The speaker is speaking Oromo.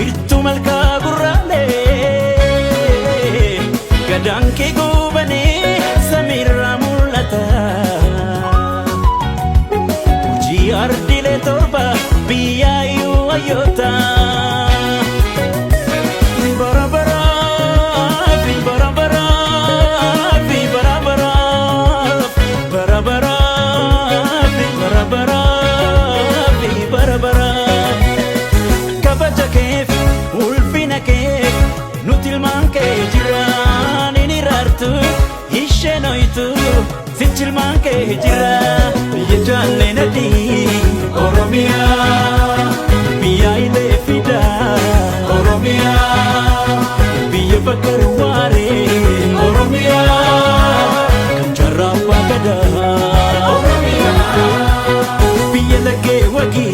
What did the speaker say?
wirtu malka gurrale gadanke gubane samira mulata uji ardile torba biyayu ayota Sichilman ke jira yejalle nadi Oromia biya ile fida Oromia biya bakar ware Oromia kanjara wagada Oromia biya lage wagi